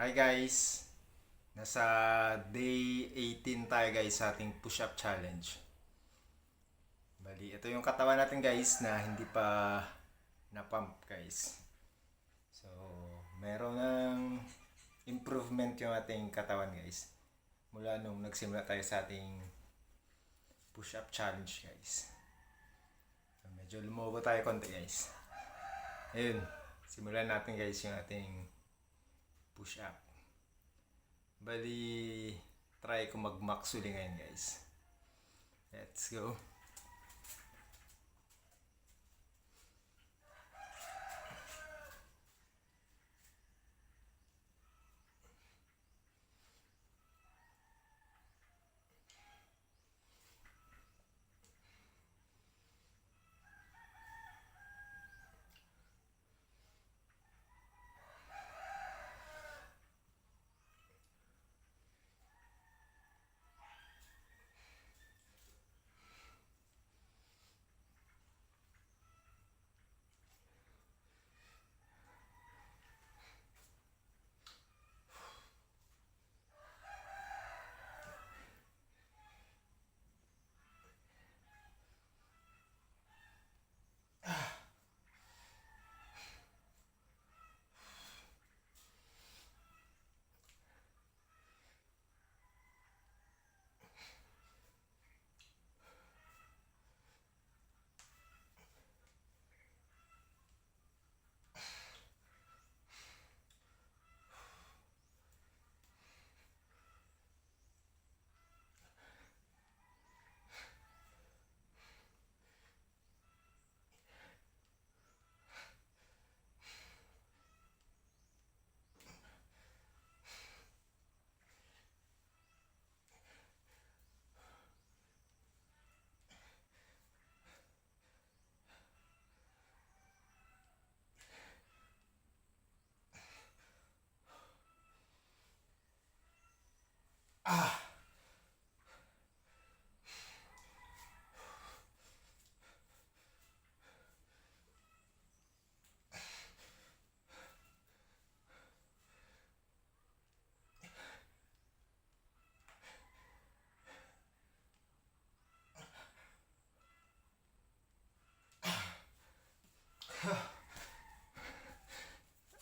Hi guys! Nasa day 18 tayo guys sa ating push-up challenge. Bali, ito yung katawan natin guys na hindi pa na-pump guys. So, meron ng improvement yung ating katawan guys. Mula nung nagsimula tayo sa ating push-up challenge guys. So, medyo lumubo tayo konti guys. Ayun, simulan natin guys yung ating push-up. Bali, try ko mag-max uli ngayon guys. Let's go.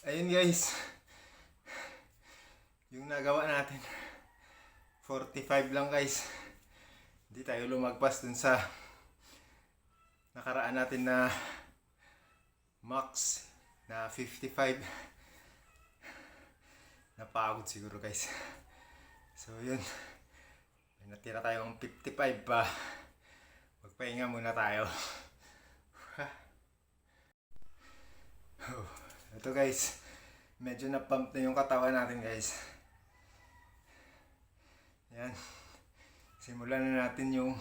Ayun guys, yung nagawa natin 45 lang guys. Hindi tayo lumagpas dun sa nakaraan natin na max na 55. Napagod siguro guys. So yun, may natira tayong 55 pa. Magpahinga muna tayo. Ito guys, medyo na-pump na yung katawan natin guys. Yan. Simulan na natin yung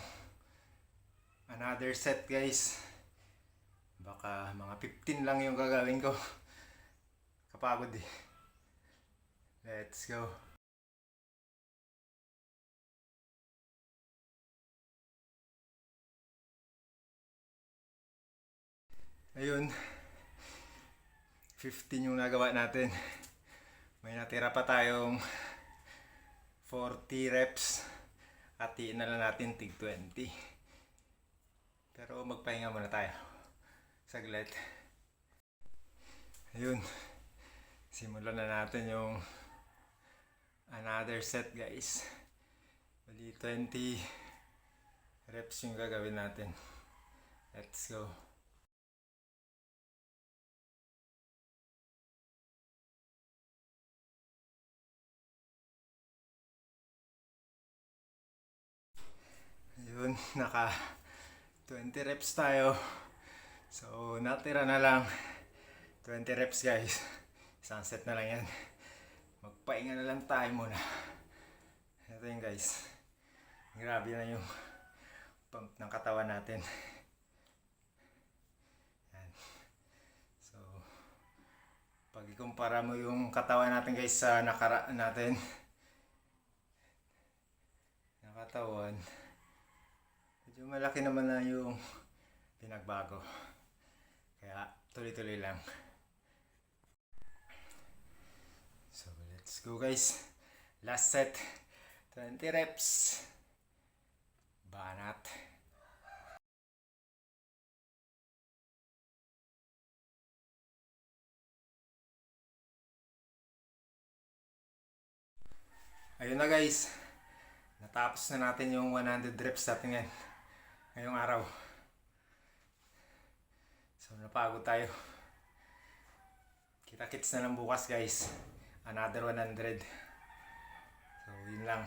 another set guys. Baka mga 15 lang yung gagawin ko. Kapagod eh. Let's go. Ayun. 15 yung nagawa natin. May natira pa tayong 40 reps. Hatiin na lang natin tig 20. Pero magpahinga muna tayo. Saglit. Ayun. Simulan na natin yung another set guys. Bali 20 reps yung gagawin natin. Let's go. Yun, naka 20 reps tayo. So, natira na lang 20 reps guys. Isang set na lang yan. Magpahinga na lang tayo muna. Ito yun guys. Grabe na yung pump ng katawan natin. Yan. So, pag ikumpara mo yung katawan natin guys sa nakaraan natin ng katawan, medyo malaki naman na yung pinagbago. Kaya tuloy-tuloy lang. So let's Let's go guys. Last set. 20 reps. Banat. Ayun na guys. Natapos na natin yung 100 reps natin ngayon. Ngayong araw. So napagod tayo. Kita-kits na lang bukas guys. Another 100. So yun lang.